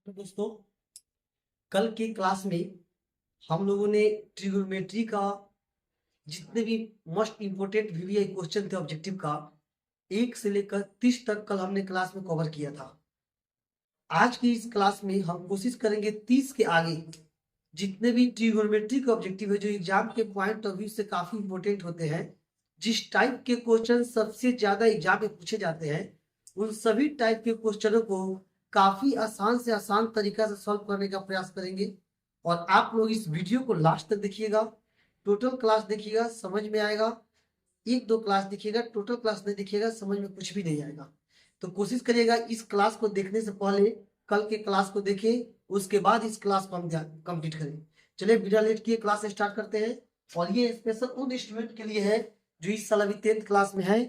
तो दोस्तों, कल के क्लास में हम लोगों ने ट्रिगोनोमेट्री का जितने भी मोस्ट इंपोर्टेंट वीवीआई क्वेश्चन थे ऑब्जेक्टिव का 1 से लेकर 30 तक कल हमने क्लास में कवर किया था। आज की इस क्लास में हम कोशिश करेंगे 30 के आगे जितने भी ट्रिगोनोमेट्री के ऑब्जेक्टिव है जो एग्जाम के पॉइंट ऑफ व्यू से काफी इंपोर्टेंट होते हैं, जिस टाइप के क्वेश्चन सबसे ज्यादा एग्जाम में पूछे जाते हैं, उन सभी टाइप के क्वेश्चनों को काफी आसान से आसान तरीका से सॉल्व करने का प्रयास करेंगे। और आप लोग इस वीडियो को लास्ट तक देखिएगा, टोटल क्लास देखिएगा, समझ में आएगा। एक दो क्लास देखिएगा, टोटल क्लास नहीं देखिएगा, समझ में कुछ भी नहीं आएगा। तो कोशिश करिएगा इस क्लास को देखने से पहले कल के क्लास को देखें, उसके बाद इस क्लास को हम कंप्लीट करें। चलिए बिना लेट किए क्लास स्टार्ट करते हैं। और ये स्पेशल उन स्टूडेंट के लिए है जो इस साल अभी 10th क्लास में है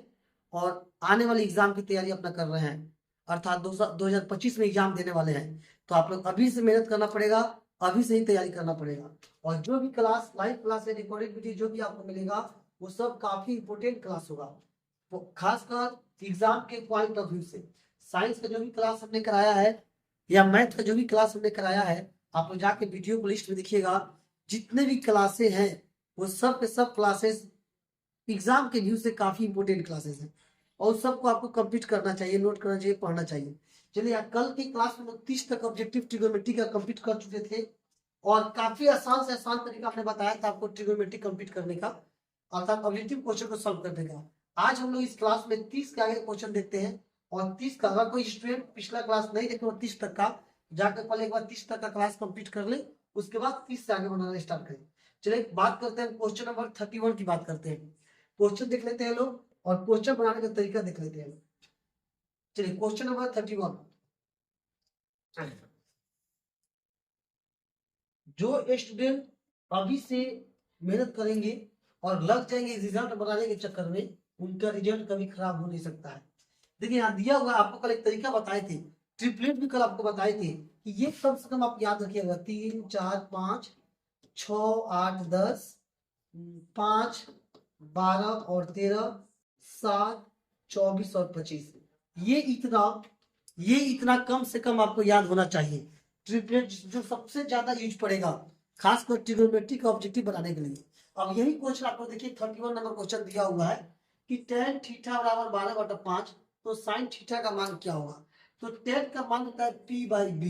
और आने वाले एग्जाम की तैयारी अपना कर रहे हैं, अर्थात 2025 में एग्जाम देने वाले हैं। तो आप लोग अभी से मेहनत करना पड़ेगा, अभी से ही तैयारी करना पड़ेगा। और जो भी क्लास लाइव क्लास है, रिकॉर्डेड वीडियो जो भी आपको मिलेगा वो सब काफी इंपोर्टेंट क्लास होगा, वो खासकर एग्जाम के पॉइंट ऑफ व्यू से। साइंस का जो भी क्लास हमने कराया है या मैथ का जो भी क्लास हमने कराया है, आप लोग जाके वीडियो को लिस्ट में देखिएगा। जितने भी क्लासेस हैं वो सब के सब क्लासेस एग्जाम के व्यू से काफी इंपोर्टेंट क्लासेस हैं और सबको आपको कंप्लीट करना चाहिए, नोट करना चाहिए, पढ़ना चाहिए। चलिए, कल की क्लास में 30 तक ऑब्जेक्टिव ट्रिगोनोमेट्री का कंप्लीट कर चुके थे और काफी आसान से आसान तरीका आपने बताया था आपको ट्रिगोनोमेट्री कंप्लीट करने का, अर्थात ऑब्जेक्टिव क्वेश्चन को सॉल्व करने का। आज हम लोग इस क्लास में 30 के आगे क्वेश्चन देखते हैं। और 30 का अगर कोई स्टूडेंट पिछला क्लास नहीं देखे और 30 तक का, जाकर पहले एक बार 30 तक का क्लास कंप्लीट कर ले, उसके बाद 30 से आगे बनाना स्टार्ट करें। चलिए बात करते हैं, क्वेश्चन नंबर 31 की बात करते हैं। क्वेश्चन देख लेते हैं लोग और क्वेश्चन बनाने का तरीका देख लेते हैं। चलिए क्वेश्चन नंबर 31। जो स्टूडेंट अभी से मेहनत करेंगे और लग जाएंगे रिजल्ट बनाने के चक्कर में, उनका रिजल्ट कभी खराब हो नहीं सकता है। देखिए यहाँ दिया हुआ, आपको कल एक तरीका बताए थे, ट्रिपलेट भी कल आपको बताए थे कि ये कम से कम आप याद रखिएगा 3 4 5 6 8 10 5 12 और 13 7 24 और 25। ये इतना कम से कम आपको याद होना चाहिए। ट्रिपलेट जो सबसे ज्यादा यूज पड़ेगा खासकर ट्रिगोनोमेट्री का ऑब्जेक्टिव बनाने के लिए। अब यही क्वेश्चन आपको देखिए 31 नंबर क्वेश्चन दिया हुआ है कि tan थीटा बराबर 12/5, तो साइन थीटा का मान क्या होगा। तो tan का मान होता है p/b,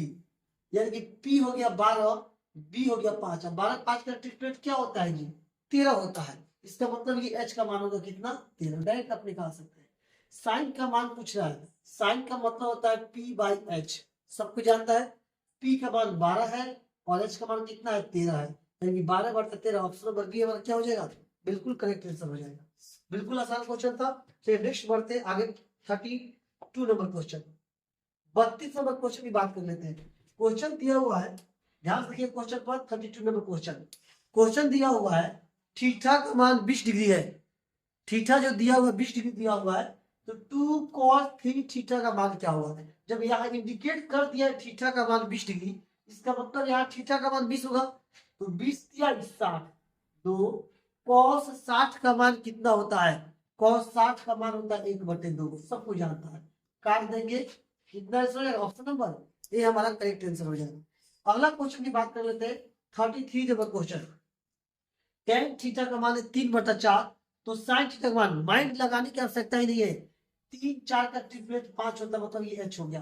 यानी कि p हो गया 12, b हो गया 5। अब 12 5 का ट्रिपलेट क्या होता है जी, 13 होता है। इसका मतलब ये h का मान होगा कितना, 13। डायरेक्ट आप निकाल सकते हैं। साइन का मान पूछ रहा है, साइन का मतलब होता है p/h, सबको जानता है। p का मान 12 है और h का मान कितना है, 13 है, यानी कि 12/13। ऑप्शन नंबर बी हमारा क्या हो जाएगा, बिल्कुल करेक्ट आंसर हो जाएगा। बिल्कुल आसान क्वेश्चन था। चलिए नेक्स्ट बढ़ते हैं आगे, 32 नंबर क्वेश्चन। 32 नंबर क्वेश्चन की बात कर लेते हैं। क्वेश्चन दिया हुआ है, ध्यान रखिए क्वेश्चन पर। 32 नंबर क्वेश्चन, क्वेश्चन दिया हुआ है थीटा का मान 20 डिग्री है। थीटा जो दिया हुआ है 20 डिग्री दिया हुआ है, तो 2 cos 3 थीटा का मान क्या होगा। जब यहाँ इंडिकेट कर दिया है थीटा का मान 20 डिग्री, इसका मतलब यहाँ थीटा का मान 20 होगा। तो 20 या 60, तो cos 60 का मान कितना होता है, cos 60 का मान होता है 1/2, सबको जानता है। काट देंगे, कितना आंसर हो जाएगा, ऑप्शन नंबर ए हमारा करेक्ट आंसर हो जाएगा। अगला क्वेश्चन की बात कर लेते हैं, 33 नंबर क्वेश्चन। tan थीटा का मान है 3/4, तो sin थीटा का मान, माइंड लगाने की आवश्यकता ही नहीं है। 3 4 का ट्रिपलेट 5 होता है, मतलब ये h हो गया,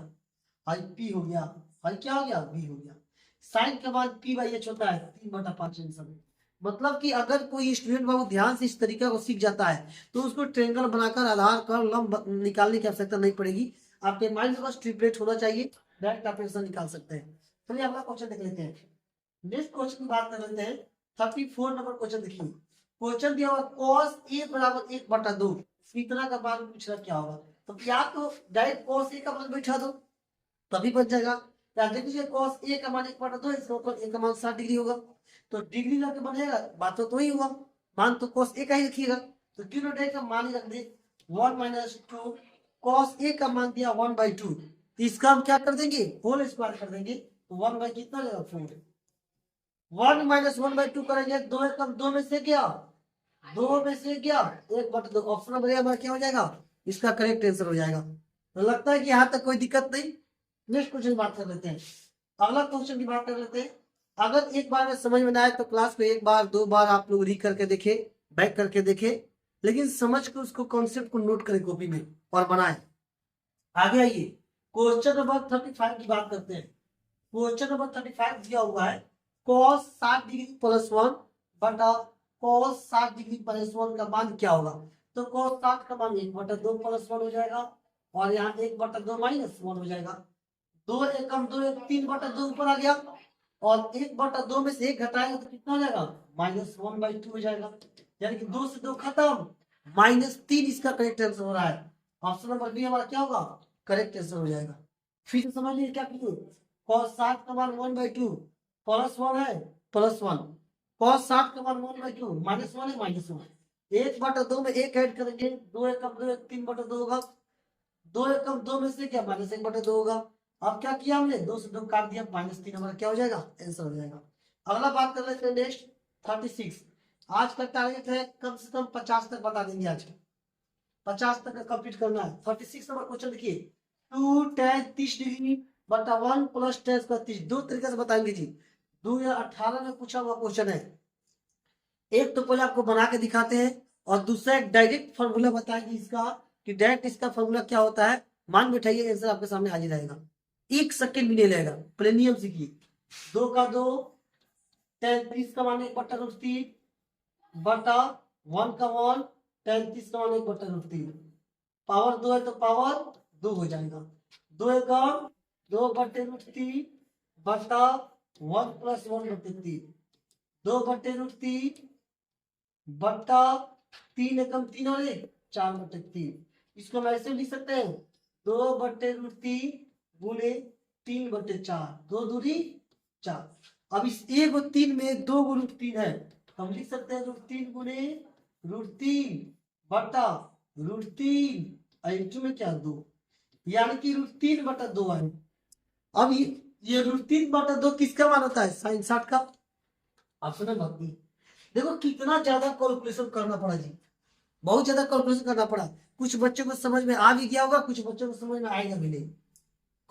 हाई p हो गया, हाई क्या हो गया, b हो गया। साइन का मान p/h होता है 3/5 आंसर। मतलब कि अगर कोई स्टूडेंट बाबू ध्यान से इस तरीका को सीख जाता है तो उसको ट्रेंगल बनाकर आधार कर लंब निकालने की आवश्यकता नहीं पड़ेगी। आपके माइंड में बस ट्रिपलेट होना चाहिए, डायरेक्ट आप आंसर निकाल सकते हैं। चलिए अगला क्वेश्चन देख लेते हैं। नेक्स्ट क्वेश्चन की बात कर लेते हैं। 34 नंबर क्वेश्चन देखिए। क्वेश्चन दिया हुआ cos a बराबर 1/2, इतना का मान पूछ रहा क्या होगा। तो या तो डायरेक्ट cos a का मान बैठा दो तभी बन जाएगा, या देख लीजिए cos a का मान 1/2, इसका मतलब a का मान 60 डिग्री होगा। तो डिग्री लगे बनेगा, बात तो ही हुआ, मान तो cos a का ही रखिएगा। तो क्यों डायरेक्ट का मान ही रख दे, 1 - 2 cos a का मान दिया 1/2, तो इसका हम क्या कर देंगे, होल स्क्वायर कर देंगे। तो 1 बाई कितना जाएगा 4, 1 - 1/2 करेंगे, 2 एकम 2 में से क्या, 2 में से क्या 1/2। ऑप्शन नंबर हमारा क्या हो जाएगा, इसका करेक्ट आंसर हो जाएगा। तो लगता है कि यहाँ तक कोई दिक्कत नहीं। नेक्स्ट क्वेश्चन बात कर लेते हैं। अगला क्वेश्चन की बात कर लेते हैं। अगर एक बार में समझ में ना आए तो क्लास को एक बार दो बार आप लोग री करके देखे, बैक करके देखे, लेकिन समझ के उसको कॉन्सेप्ट को नोट करें कॉपी में और बनाए। आगे आइए, क्वेश्चन नंबर 35 की बात करते हैं। क्वेश्चन नंबर 35 दिया हुआ है, cos 60 डिग्री प्लस 1 बटा cos 60 डिग्री प्लस 1 का मान क्या होगा। तो cos 60 का मान 1/2 प्लस 1 हो जाएगा, और यहाँ 1/2 माइनस 1 हो जाएगा। 2 एकम 2 एक 3/2 ऊपर आ गया, और 1/2 में से 1 घटाएंगे तो कितना हो जाएगा, -1/2 हो जाएगा। यानी कि 2 से 2 खत्म, -3 इसका करेक्ट आंसर हो रहा है। ऑप्शन नंबर बी हमारा क्या होगा, करेक्ट आंसर हो जाएगा। फिर से समझ लीजिए क्या किए, cos 60 का मान 1/2 प्लस 1 है, प्लस 1, cos 60 का मान 1/2 माइनस 1 है, माइनस 1। 1/2 में 1 ऐड करेंगे, 2 एकम 2 एक 3/2 होगा, 2 एकम 2 में से क्या -1/2 होगा। अब क्या किया हमने, 2 से 2 काट दिया, -3 हमारा क्या हो जाएगा, आंसर हो जाएगा। अगला बात कर लेते हैं नेक्स्ट 36। आज का टारगेट है कम से कम 50 तक बता देंगे, आज 50 तक कंप्लीट करना है। 36 नंबर क्वेश्चन देखिए, 2 tan 30 डिग्री बटा 1 प्लस tan स्क्वायर 30, दो तरीके से बताएंगे जी। 2018 में पूछा हुआ क्वेश्चन है। एक तो पहले आपको बना के दिखाते हैं, और दूसरा एक डायरेक्ट फॉर्मूला बताएंगे इसका, कि डायरेक्ट इसका फॉर्मूला क्या होता है। मान बैठाइए, आंसर आपके सामने हाजिर रहेगा, 1 सेकंड भी नहीं लगेगा। पहले नियम सीखिए, 2 का 2 tan 30 का मान 1/√3 बटा 1 का 1 tan 30 का मान 1/√3, पावर 2 है तो पावर 2 हो जाएगा। 2 एकम 2/√3 बटा 1 प्लस 1/3, 2/√3 बटा 3 एकम 3 और 1 4/3। इसको हम ऐसे लिख सकते हैं, 2/√3 गुणे 3/4, 2 दूनी 4। अब इस 1/3 में 2 को √3 है, तो हम लिख सकते हैं √3 गुणे √3 बटा √3 इंटू में क्या 2, यानी कि √3/2 है। अब ये √3/2 किसका मान होता है, sin 60 का। Option number B. देखो कितना ज्यादा कैलकुलेशन करना पड़ा जी, बहुत ज्यादा कैलकुलेशन करना पड़ा। कुछ बच्चों को समझ में आ भी गया होगा, कुछ बच्चों को समझ में आएगा भी नहीं,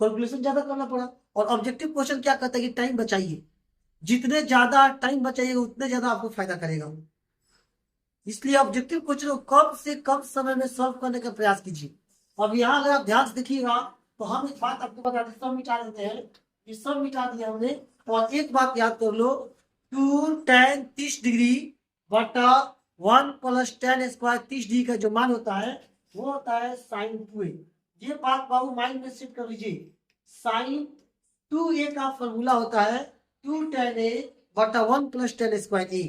कैलकुलेशन ज्यादा करना पड़ा। और ऑब्जेक्टिव क्वेश्चन क्या कहता है कि टाइम बचाइए, जितने ज्यादा टाइम बचाइएगा उतने ज्यादा आपको फायदा करेगा। इसलिए ऑब्जेक्टिव क्वेश्चन को कम से कम समय में सॉल्व करने का प्रयास कीजिए। अब यहाँ अगर आप ध्यान से देखिएगा तो हम एक बात आपको बता दें, सब मिटा देते हैं, ये सब मिटा दिया हमने। और एक बात याद कर लो, 2 tan 30 डिग्री बटा 1 प्लस tan स्क्वायर 30 डिग्री का जो मान होता है वो होता है sin 2a। ये बात बाबू माइंड में सेट कर लीजिए, sin 2a का फॉर्मूला होता है 2 tan a बटा 1 plus tan square a,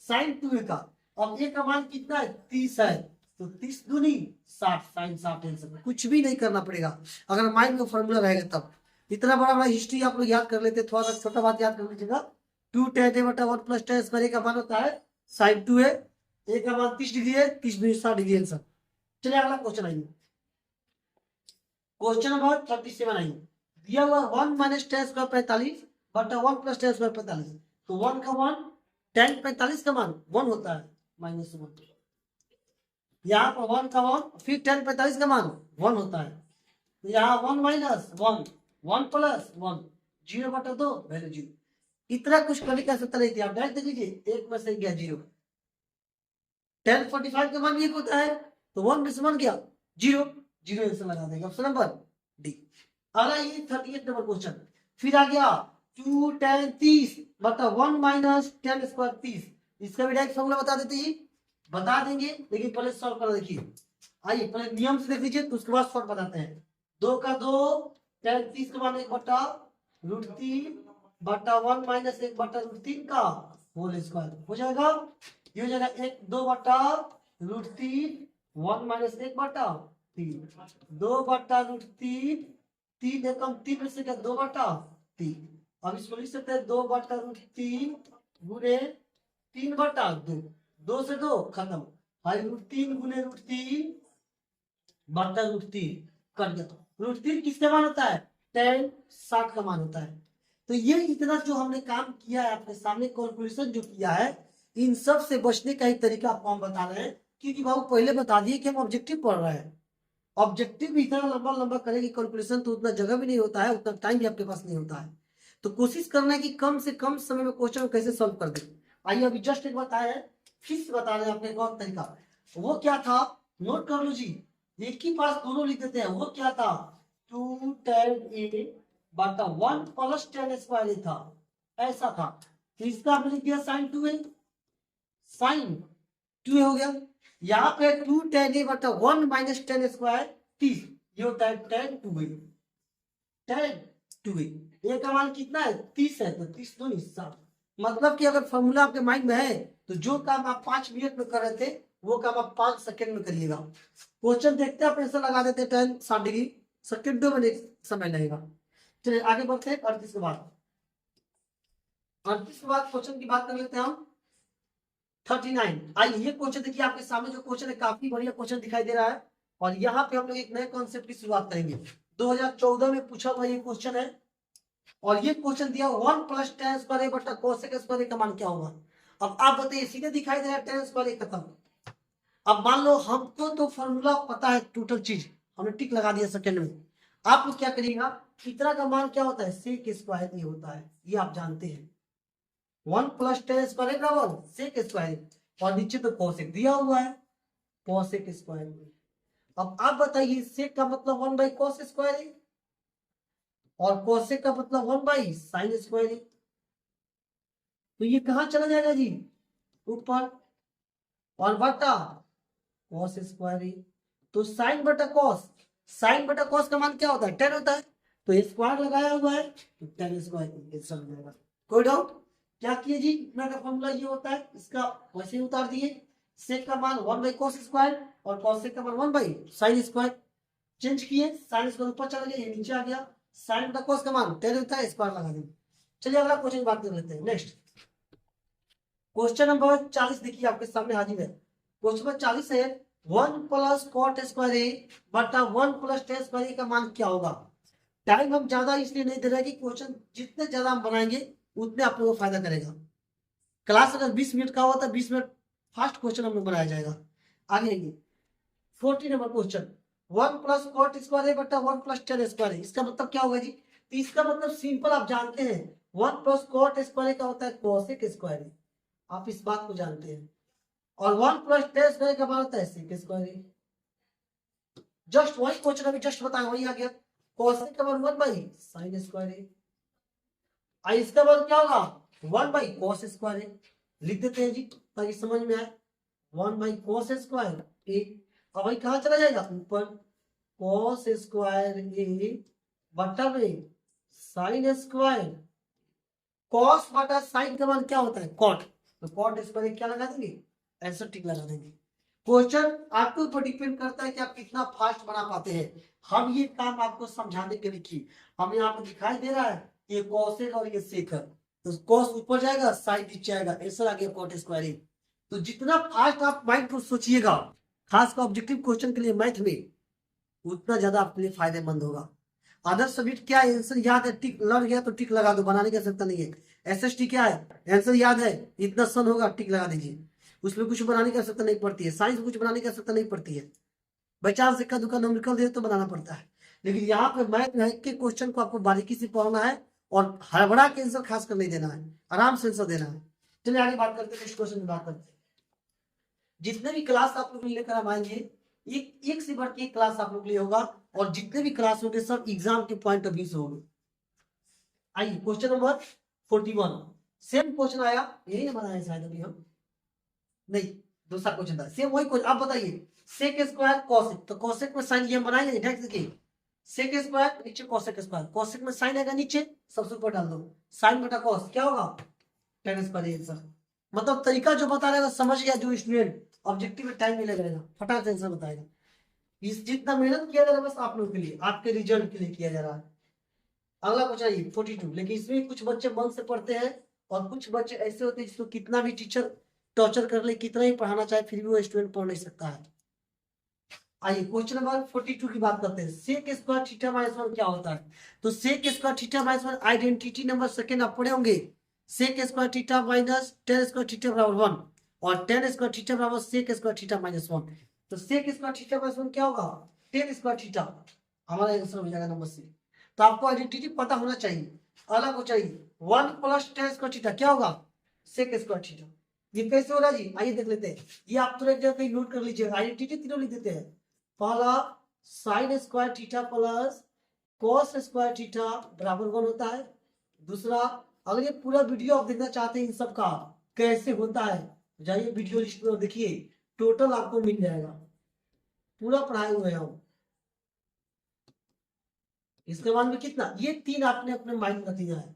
sin 2a का। अब ए का मान कितना है, 30 है, तो 30 दूनी 60, sin 60 आंसर। कुछ भी नहीं करना पड़ेगा अगर माइंड में फॉर्मूला रहेगा तब। इतना बड़ा बड़ा हिस्ट्री आप लोग याद कर लेते, थोड़ा सा छोटा बात याद कर लीजिएगा। 2 tan a बटा 1 प्लस tan स्क्वायर का मान होता है sin 2a, ए का मान 30 डिग्री है, 30 में 60 डिग्री आंसर। चलिए अगला क्वेश्चन आइए, क्वेश्चन नंबर 37 आइए। दिया हुआ 1 माइनस tan स्क्वायर 45 बटा 1 प्लस tan स्क्वायर 45, तो 1 का 1 tan 45 का मान 1 होता है, -1। यहाँ पर 1 का 1 फिर tan 45 का मान 1 होता है, तो यहाँ 1 माइनस 1 1 प्लस 1 0/2 वैल्यू 0। इतना कुछ करने की आवश्यकता नहीं थी, आप डायरेक्ट देख लीजिए, 1 में से गया 0। tan 45 का मान भी 1 होता है, तो 1 में से 1 गया 0, 0 आंसर लगा देंगे, ऑप्शन नंबर डी। अगला ये 38 नंबर क्वेश्चन, फिर आ गया 2 tan 30 बटा 1 माइनस tan स्क्वायर 30, इसका भी डायरेक्ट फॉर्मूला बता देते ही बता देंगे, लेकिन पहले सॉल्व कर देखिए। आइए पहले नियम से देख लीजिए, तो उसके बाद सॉल्व बताते हैं। 2 का 2 tan 30 का मान 1/√3 बटा 1 माइनस 1/√3 का होल स्क्वायर हो जाएगा। ये हो जाएगा 2/√3 1 माइनस 1/3, 2/√3 3 एकम 3 में से क्या 2/3। अब इसको लिख सकते हैं 2/√3 गुणे 3/2, 2 से 2 खत्म, √3 गुणे √3 बटा √3 कर दिया। √3 किसका मान होता है, tan 60 का मान होता है। तो ये इतना जो हमने काम किया है आपके सामने, कैलकुलेशन जो किया है, इन सब से बचने का एक तरीका आपको हम बता रहे हैं, क्योंकि बाबू पहले बता दिए कि हम ऑब्जेक्टिव पढ़ रहे हैं। ऑब्जेक्टिव भी इतना लंबा लंबा करेंगे कैलकुलेशन, तो उतना जगह भी नहीं होता है, उतना टाइम भी आपके पास नहीं होता है। तो कोशिश करना है कि कम से कम समय में क्वेश्चन को कैसे सॉल्व कर दे। आइए अभी जस्ट एक बताया है, फिर से बता रहे हैं आपको एक और तरीका। वो क्या था, नोट कर लो जी, एक ही पास दोनों लिख देते हैं। वो क्या था, 2 tan a बटा 1 प्लस tan स्क्वायर था, ऐसा था। तो इसका आपने लिख दिया साइन 2a, साइन 2a हो गया। यहाँ पे 2 tan a बटा 1 माइनस tan स्क्वायर 30, ये होता है tan 2a, tan 2a। ए का मान कितना है, 30 है, तो 30 दो 60। मतलब कि अगर फॉर्मूला आपके माइंड में है तो जो काम आप 5 मिनट में कर रहे थे वो काम आप 5 सेकंड में करिएगा। क्वेश्चन देखते हैं, प्रेशर लगा देते हैं, 10 60 डिग्री, सेकंडों में समय लगेगा। चलिए आगे बढ़ते हैं 38 के बाद। 38 के बाद क्वेश्चन की बात कर लेते हैं हम 39। आइए ये क्वेश्चन देखिए आपके सामने, जो क्वेश्चन है काफी बढ़िया क्वेश्चन दिखाई दे रहा है। और यहाँ पे हम लोग एक नए कॉन्सेप्ट की शुरुआत करेंगे। 2014 में पूछा हुआ ये क्वेश्चन है, और ये क्वेश्चन दिया 1 प्लस tan स्क्वायर a बटा cosec स्क्वायर a का मान क्या होगा। अब आप बताइए, सीधे दिखाई दे रहा है tan स्क्वायर a खत्म। अब मान लो हमको तो फॉर्मूला पता है, टोटल चीज हमने टिक लगा दिया सेकंड में। आप लोग क्या करिएगा, इतना का मान क्या होता है, sec स्क्वायर a होता है, ये आप जानते हैं। 1 प्लस tan स्क्वायर a बराबर sec स्क्वायर, और नीचे तो cosec दिया हुआ है, cosec स्क्वायर। अब आप बताइए, sec का मतलब 1 बाई cos स्क्वायर a, और cosec का मतलब 1 बाई साइन स्क्वायर a। तो ये कहां चला जाएगा जी, ऊपर, और बटा cos स्क्वायर a। तो साइन बटा cos, साइन बटा cos का मान क्या होता है, 10 होता है। तो स्क्वायर लगाया हुआ है तो 10 स्क्वायर आंसर मिलेगा। कोई डाउट, क्या किए जी, इतना का फॉर्मूला ये होता है, इसका वैसे ही उतार दिए। सेक का मान 1 बाई cos स्क्वायर और cosec का मान 1 बाई साइन स्क्वायर, चेंज किए, साइन स्क्वायर ऊपर चला गया, ये नीचे आ गया। साइन बटा cos का मान 10 होता है, स्क्वायर लगा देंगे। चलिए अगला क्वेश्चन बात कर लेते हैं। नेक्स्ट क्वेश्चन नंबर 40 देखिए आपके सामने हाजिर है। क्वेश्चन नंबर 40 है, 1 प्लस कॉट स्क्वायर a बटा 1 प्लस tan स्क्वायर a का मान क्या होगा। टाइम हम ज्यादा इसलिए नहीं दे रहे कि क्वेश्चन जितने ज्यादा हम बनाएंगे उतने आप लोगों को फायदा करेगा। क्लास अगर 20 मिनट का हुआ तो 20 मिनट फास्ट क्वेश्चन हम लोग बनाया जाएगा। आगे 40 number question, 1 plus cot square a बटा 1 प्लस tan स्क्वायर a, इसका मतलब क्या होगा जी। तो इसका मतलब सिंपल आप जानते हैं, 1 प्लस कॉट स्क्वायर a का होता है cosec स्क्वायर a, आप इस बात को जानते हैं। और 1 प्लस tan स्क्वायर का मान होता है sec स्क्वायर a। जस्ट वही क्वेश्चन अभी जस्ट बताया, वही आ गया, cosec का मान 1 बाई साइन स्क्वायर a, इसका मान क्या होगा 1 बाई cos स्क्वायर a। लिख देते हैं जी ताकि समझ में आए, 1 बाई cos स्क्वायर a। अब भाई कहां चला जाएगा, ऊपर, cos स्क्वायर a बटा में साइन स्क्वायर, cos बटा साइन का मान क्या होता है cot, तो cot स्क्वायर क्या लगा देंगे, आंसर टिक लगा देंगे। क्वेश्चन आपके ऊपर डिपेंड करता है कि आप कितना फास्ट बना पाते हैं। हम ये काम आपको समझाने के लिए की, हमें यहाँ पे दिखाई दे रहा है ये cosec और ये sec है, तो cos ऊपर जाएगा साइन नीचे आएगा, आंसर आ गया cot स्क्वायर। तो जितना फास्ट आप माइंड को सोचिएगा खासकर ऑब्जेक्टिव क्वेश्चन के लिए मैथ में, उतना ज्यादा आपके लिए फायदेमंद होगा। अदर सब्जेक्ट क्या है, आंसर याद है, टिक लग गया तो टिक लगा दो, बनाने की आवश्यकता नहीं है। एसएसटी क्या है, आंसर याद है, इतना सन होगा टिक लगा दीजिए, उसमें कुछ बनाने की आवश्यकता नहीं पड़ती है। साइंस में कुछ बनाने की आवश्यकता नहीं पड़ती है, बाई चांस इक्का दुक्का नंबर दे तो बनाना पड़ता है। लेकिन यहाँ पे मैथ में के क्वेश्चन को आपको बारीकी से पढ़ना है और हड़बड़ा के आंसर खास कर नहीं देना है, आराम से आंसर देना है। चलिए आगे बात करते हैं, नेक्स्ट क्वेश्चन की बात करते हैं। जितने भी क्लास आप लोग लेकर हम आएंगे, एक से बढ़ के एक क्लास आप लोग लिए होगा, और जितने भी क्लास होंगे सब एग्जाम के पॉइंट ऑफ व्यू से होंगे। आइए क्वेश्चन नंबर 41, सेम क्वेश्चन आया, यही बनाया शायद अभी हम, नहीं दूसरा क्वेश्चन था, सेम वही क्वेश्चन। आप बताइए सेक स्क्वायर cosec, तो cosec में साइन ये बनाएंगे, ढक देखिए, सेक स्क्वायर नीचे cosec स्क्वायर, cosec में साइन आएगा नीचे, सबसे ऊपर डाल दो, साइन बटा cos क्या होगा tan स्क्वायर आंसर। मतलब तरीका जो बता रहेगा समझ गया जो स्टूडेंट, ऑब्जेक्टिव में टाइम नहीं लगेगा, फटाफट से आंसर बताएगा। इस जितना मेहनत किया जा रहा है बस आप लोगों के लिए, आपके रिजल्ट के लिए किया जा रहा है। अगला क्वेश्चन आइए 42, लेकिन इसमें कुछ बच्चे मन से पढ़ते हैं और कुछ बच्चे ऐसे होते हैं जिसको कितना भी टीचर टॉर्चर कर ले, कितना ही पढ़ाना चाहे, फिर भी वो स्टूडेंट पढ़ नहीं सकता है। आइए क्वेश्चन नंबर 42 की बात करते हैं, सेक स्क्वायर थीटा माइनस 1 क्या होता है। तो sec square theta minus 1 identity number second आप पढ़े होंगे, sec square theta minus tan square theta बराबर 1, और tan स्क्वायर थीटा बराबर सेक स्क्वायर थीटा माइनस 1। तो सेक स्क्वायर थीटा माइनस 1 क्या होगा, tan स्क्वायर थीटा, हमारा आंसर हो जाएगा नंबर सी। तो आपको आइडेंटिटी पता होना चाहिए, अगला क्वेश्चन चाहिए 1 प्लस टेन स्क्वायर थीटा क्या होगा सेक स्क्वायर थीटा। ये कैसे होगा जी, आइए देख लेते हैं। ये आप तुरंत जगह कहीं नोट कर लीजिए, आइडेंटिटी तीनों लिख देते हैं। पहला sine square theta plus cos square theta बराबर 1 होता है। दूसरा, अगर ये पूरा वीडियो आप देखना चाहते हैं इन सब का कैसे होता है, जाइए वीडियो लिस्ट में देखिए, टोटल आपको मिल जाएगा, पूरा पढ़ाए हुए हैं हम। इसके बाद में कितना, ये तीन आपने अपने माइंड में रखना है,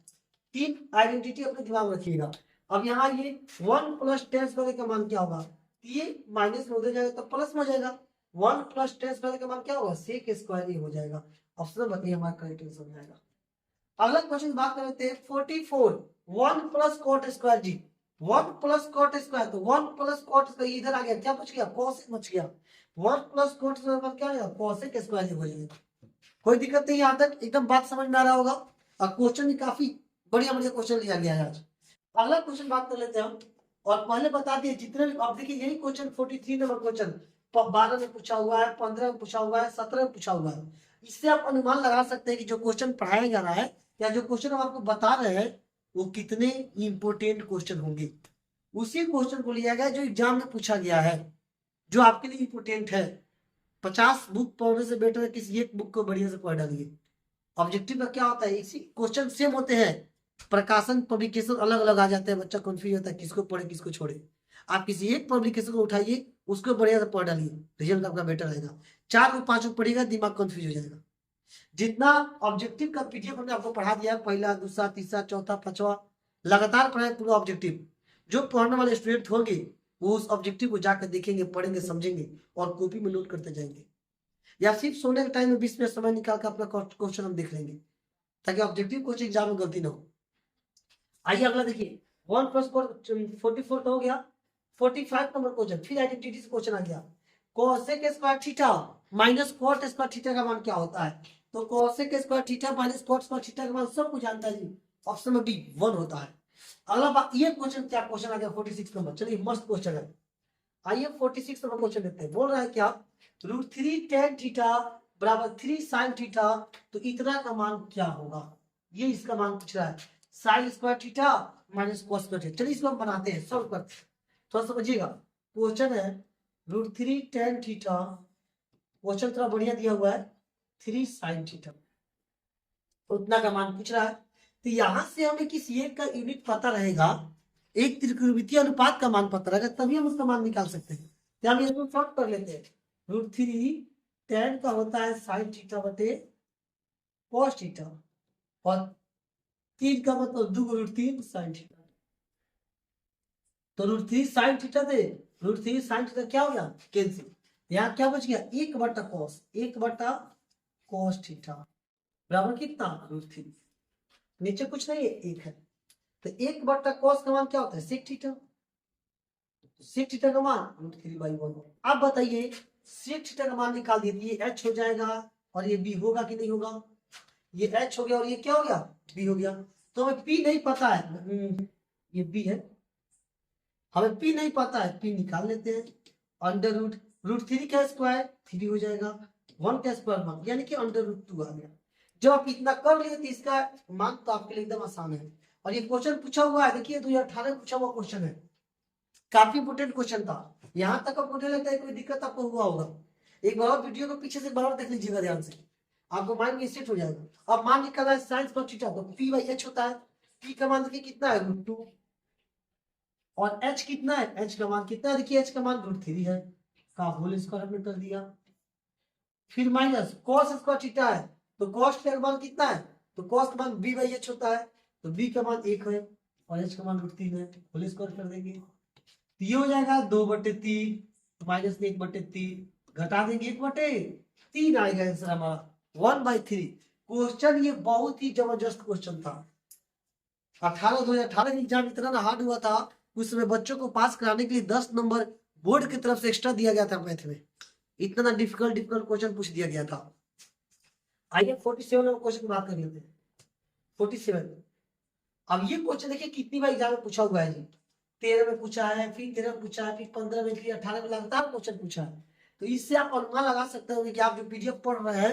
तीन आइडेंटिटी अपने दिमाग में रखिएगा। अब यहाँ ये 1 प्लस टेन स्क्वायर का मान क्या होगा, ये माइनस में हो जाएगा तो प्लस में हो जाएगा। 1 प्लस टेन स्क्वायर का मान क्या होगा सेक स्क्वायर ही हो जाएगा। ऑप्शन बताइए हमारा करेक्ट आंसर हो जाएगा। अगला क्वेश्चन बात कर लेते हैं 44 1 प्लस कॉट स्क्वायर जी, 1 प्लस कॉट स्क्वायर, तो 1 प्लस कॉट स्क्वायर इधर आ गया, क्या बच गया कॉस बच गया। 1 प्लस कॉट स्क्वायर क्या आएगा कॉसेक स्क्वायर हो जाएगा। कोई दिक्कत नहीं, यहाँ तक एकदम बात समझ में आ रहा होगा। और क्वेश्चन भी काफी बढ़िया बढ़िया क्वेश्चन लिया गया है आज। अगला क्वेश्चन बात कर लेते हैं हम, और पहले बता दिए जितने भी, अब देखिए यही क्वेश्चन 43 नंबर क्वेश्चन 12 में पूछा हुआ है, 15 में पूछा हुआ है, 17 में पूछा हुआ है। इससे आप अनुमान लगा सकते हैं कि जो क्वेश्चन पढ़ाया जा रहा है या जो क्वेश्चन हम आपको बता रहे हैं वो कितने इंपोर्टेंट क्वेश्चन होंगे। उसी क्वेश्चन को लिया गया जो एग्जाम में पूछा गया है, जो आपके लिए इंपोर्टेंट है। 50 बुक पढ़ने से बेटर है किसी एक बुक को बढ़िया से पढ़ डालिए। ऑब्जेक्टिव का क्या होता है, इसी क्वेश्चन सेम होते हैं, प्रकाशन पब्लिकेशन अलग अलग आ जाते हैं, बच्चा कंफ्यूज होता है किसको पढ़े किसको छोड़े। आप किसी एक पब्लिकेशन को उठाइए, उसको बढ़िया से पढ़ डालिए, रिजल्ट आपका बेटर रहेगा। 4 को 5 को पढ़ेगा दिमाग कंफ्यूज हो जाएगा। जितना ऑब्जेक्टिव का पीडीएफ हमने आपको पढ़ा दिया, पहला दूसरा तीसरा चौथा पांचवा लगातार पढ़ाए पूरा ऑब्जेक्टिव, जो पढ़ने वाले स्टूडेंट होंगे वो उस ऑब्जेक्टिव को जाकर देखेंगे, पढ़ेंगे, समझेंगे और कॉपी में नोट करते जाएंगे, या सिर्फ सोने के टाइम में 20 मिनट समय निकाल कर अपना क्वेश्चन हम देख लेंगे, ताकि ऑब्जेक्टिव क्वेश्चन एग्जाम में गलती ना हो। आइए अगला देखिए 1 प्लस 44 तो हो गया। 45 नंबर क्वेश्चन, फिर आइडेंटिटी से क्वेश्चन आ गया, cosec square theta minus cot square theta का मान क्या होता है। तो cosec square theta minus cot square theta का मान सबको जानता है जी, ऑप्शन में बी 1 होता है। अगला बात, ये क्वेश्चन क्या क्वेश्चन आ गया 46 नंबर, चलिए मस्त क्वेश्चन है। आइए 46 नंबर क्वेश्चन देखते हैं। बोल रहा है क्या, √3 tan थीटा बराबर 3 sin थीटा, तो इतना का मान क्या होगा, ये इसका मान पूछ रहा है। Sine square theta minus cos square theta, चलिए इसको हम बनाते हैं, सॉल्व करते हैं, थोड़ा समझिएगा। क्वेश्चन है √3 tan थीटा, क्वेश्चन थोड़ा बढ़िया दिया हुआ है, 3 sin थीटा, उतना का मान पूछ रहा है। तो यहां से हमें किसी एक का यूनिट पता रहेगा, एक त्रिकोणमितीय अनुपात का मान पता रहेगा, तभी हम उसका मान निकाल सकते हैं। तो हम इसको शॉर्ट कर लेते हैं, √3 tan का होता है sin थीटा बटे cos थीटा, और 3 का मतलब 2 √3 sin थीटा। तो √3 sin थीटा से √3 sin थीटा क्या हो गया कैंसिल, यहाँ क्या बच गया 1 बटा cos थीटा बराबर कितना √3, नीचे कुछ नहीं है 1 है। तो 1 बटा cos का मान क्या होता है sec थीटा, sec थीटा का मान √3/1। अब बताइए sec थीटा का मान निकाल दिए, ये h हो जाएगा और ये b होगा कि नहीं होगा, ये h हो गया और ये क्या हो गया b हो गया। तो हमें p नहीं पता है, ये b है, हमें p नहीं पता है, p निकाल लेते हैं। अंडर रूट √3 का स्क्वायर 3 हो जाएगा, 1 का स्क्वायर 1, यानी कि अंडर √2 आ गया। जब आप इतना कर लिए तो इसका मान तो आपके लिए एकदम आसान है। और ये क्वेश्चन पूछा हुआ है, देखिए 2018 में पूछा हुआ क्वेश्चन है, काफी इंपोर्टेंट क्वेश्चन था। यहां तक आपको नहीं लगता है कोई दिक्कत आपको हुआ होगा, एक बार और वीडियो को पीछे से बार देख लीजिएगा ध्यान से, आपको माइंड में सेट हो जाएगा। अब मान निकाला है साइन स्क्वायर थीटा, तो p/h होता है, p का मान देखिए कितना है √2, और h कितना है, h का मान कितना है, देखिए h का मान √3 है, का होल स्क्वायर हमने कर दिया। फिर माइनस cos स्क्वायर थीटा है, तो cos थीटा का मान कितना है, तो cos का मान b/h होता है, तो b का मान 1 है और h का मान √3 है, होल स्क्वायर कर देंगे, तो ये हो जाएगा 2/3, तो माइनस 1/3 घटा देंगे 1/3 आएगा आंसर हमारा 1/3। क्वेश्चन ये बहुत ही जबरदस्त क्वेश्चन था। 2018 एग्जाम इतना ना हार्ड हुआ था, उस समय बच्चों को पास कराने के लिए 10 नंबर बोर्ड की तरफ से एक्स्ट्रा दिया गया था मैथ में, इतना डिफिकल्ट क्वेश्चन पूछ दिया गया था। आइए 47 नंबर क्वेश्चन की बात कर लेते हैं। 47, अब ये क्वेश्चन देखिए कितनी बार एग्जाम में पूछा हुआ है जी, 13 में पूछा है, फिर 13 में पूछा है, फिर 15 में, फिर 18 में, लगातार क्वेश्चन पूछा है। तो इससे आप अनुमान लगा सकते हो कि आप जो पीडीएफ पढ़ रहे हैं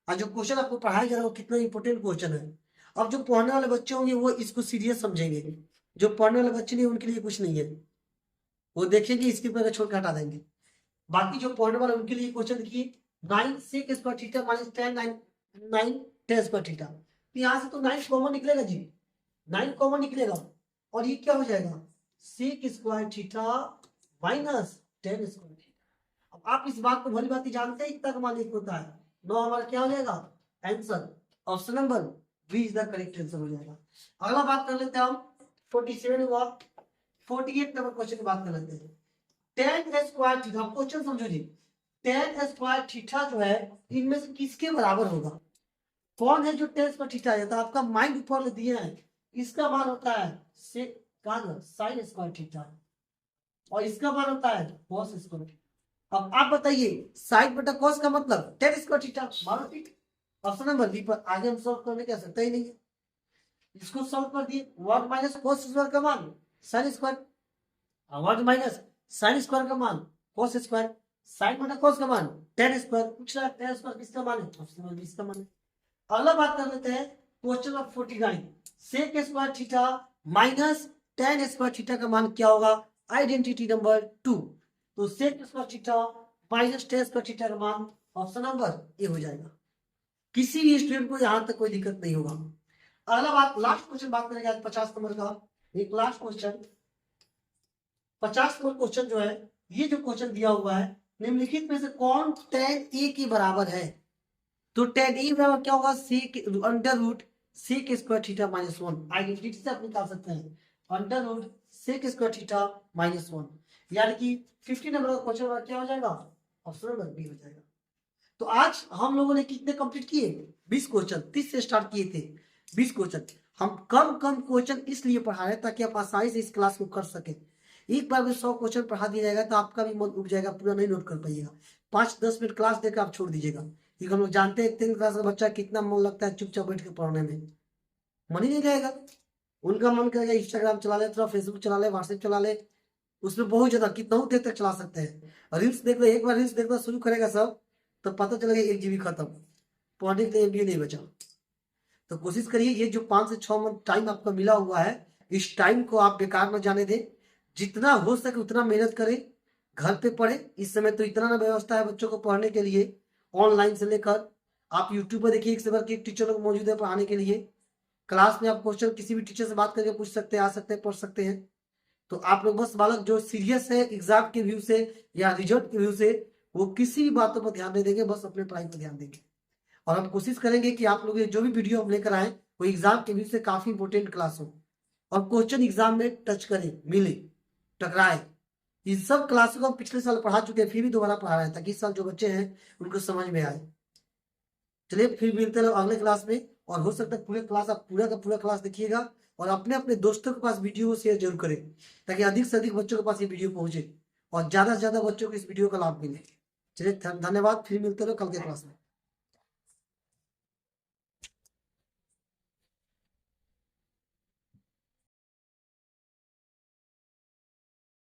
और जो क्वेश्चन आपको पढ़ाया जा रहा है वो कितना इंपोर्टेंट क्वेश्चन है। अब जो पढ़ने वाले बच्चे होंगे वो इसको सीरियस समझेंगे, जो पढ़ने वाले बच्चे नहीं उनके लिए कुछ नहीं है, वो देखेंगे इसके पर छोड़ के हटा देंगे। बाकी जो पढ़ने वाले उनके लिए क्वेश्चन देखिए, 9 sec square theta minus 10 9 10 square theta, तो यहाँ से तो 9 कॉमन निकलेगा जी, 9 कॉमन निकलेगा और ये क्या हो जाएगा sec square theta minus 10 square theta. अब आप इस बात को भली बात जानते हैं इतना का मान एक होता है, 9 हमारा क्या हो जाएगा answer, option number B is the correct answer हो जाएगा। अगला बात कर लेते हैं हम 47 हुआ, 48 नंबर क्वेश्चन की बात कर लेते हैं। tan स्क्वायर थीटा, क्वेश्चन समझो जी, tan स्क्वायर थीटा जो है इनमें से किसके बराबर होगा, कौन है जो tan स्क्वायर थीटा है, तो आपका माइंड ऊपर दिया है, इसका मान होता है sin स्क्वायर थीटा और इसका मान होता है cos स्क्वायर थीटा। अब आप बताइए साइन बटा cos का मतलब tan स्क्वायर थीटा, मानो ठीक, ऑप्शन नंबर बी पर। आगे हम सॉल्व करने की आवश्यकता ही नहीं है, इसको सॉल्व कर दिए, 1 माइनस cos स्क्वायर का मान sin square, 1 minus sin square का मान cos स्क्वायर, sin बटा cos का मान tan स्क्वायर, पूछ रहा है tan स्क्वायर किसका मान है, ऑप्शन नंबर बी इसका मान है। अगला बात कर लेते हैं question number 49, sec square theta minus tan square theta का मान क्या होगा, आइडेंटिटी नंबर 2, तो sec square theta minus tan square theta का मान ऑप्शन नंबर ए हो जाएगा। किसी भी स्टूडेंट को यहां तक कोई दिक्कत नहीं होगा। अगला बात, लास्ट क्वेश्चन बात करेंगे आज 50 नंबर का, एक लास्ट क्वेश्चन 50 नंबर क्वेश्चन जो है, ये जो क्वेश्चन दिया हुआ है निम्नलिखित में से कौन tan a के बराबर है, तो tan a बराबर क्या होगा, sec under root sec square theta minus 1, identity से आप निकाल सकते हैं, under root sec square theta minus 1, यानी कि 50 नंबर का क्वेश्चन क्या हो जाएगा, ऑप्शन नंबर बी हो जाएगा। तो आज हम लोगों ने कितने कंप्लीट किए, 20 क्वेश्चन, 30 से स्टार्ट किए थे 20 क्वेश्चन। हम कम क्वेश्चन इसलिए पढ़ा रहे हैं ताकि आप आसानी से इस क्लास को कर सके। एक बार में 100 क्वेश्चन पढ़ा दिया जाएगा तो आपका भी मन उब जाएगा, पूरा नहीं नोट कर पाइएगा, 5-10 मिनट क्लास देकर आप छोड़ दीजिएगा, क्योंकि हम लोग जानते हैं 10th क्लास का बच्चा कितना मन लगता है चुपचाप बैठ के पढ़ने में, मन ही नहीं रहेगा, उनका मन करेगा इंस्टाग्राम चला ले, थोड़ा फेसबुक चला ले, व्हाट्सएप चला ले, उसमें बहुत ज्यादा कितना देर तक चला सकते हैं, रील्स देख ले, एक बार रील्स देखना शुरू करेगा सब तो पता चलेगा 1 GB खत्म, पढ़ने के लिए MB नहीं बचा। तो कोशिश करिए ये जो 5 से 6 मंथ टाइम आपको मिला हुआ है, इस टाइम को आप बेकार न जाने दें, जितना हो सके उतना मेहनत करें, घर पे पढ़े। इस समय तो इतना ना व्यवस्था है बच्चों को पढ़ने के लिए, ऑनलाइन से लेकर आप यूट्यूब पर देखिए, एक से बढ़ के एक टीचर लोग मौजूद है पढ़ाने के लिए, क्लास में आप क्वेश्चन किसी भी टीचर से बात करके पूछ सकते हैं, आ सकते हैं, पढ़ सकते हैं। तो आप लोग बस बालक जो सीरियस है एग्जाम के व्यू से या रिजल्ट के व्यू से, वो किसी भी बातों पर ध्यान नहीं देंगे, बस अपने पढ़ाई पर ध्यान देंगे। और हम कोशिश करेंगे कि आप लोग जो भी वीडियो हम लेकर आए वो एग्जाम के व्यू से काफी इंपोर्टेंट क्लास हो और क्वेश्चन एग्जाम में टच करे, मिले, टकराए। इन सब क्लासों को हम पिछले साल पढ़ा चुके हैं, फिर भी दोबारा पढ़ा रहे हैं ताकि इस साल जो बच्चे हैं उनको समझ में आए। चलिए फिर मिलते हैं अगले क्लास में, और हो सकता है पूरे क्लास आप पूरा का पूरा क्लास देखिएगा और अपने अपने दोस्तों के पास वीडियो को शेयर जरूर करें ताकि अधिक से अधिक बच्चों के पास ये वीडियो पहुंचे और ज्यादा से ज्यादा बच्चों को इस वीडियो का लाभ मिले। चलिए धन्यवाद, फिर मिलते रहो कल के क्लास में।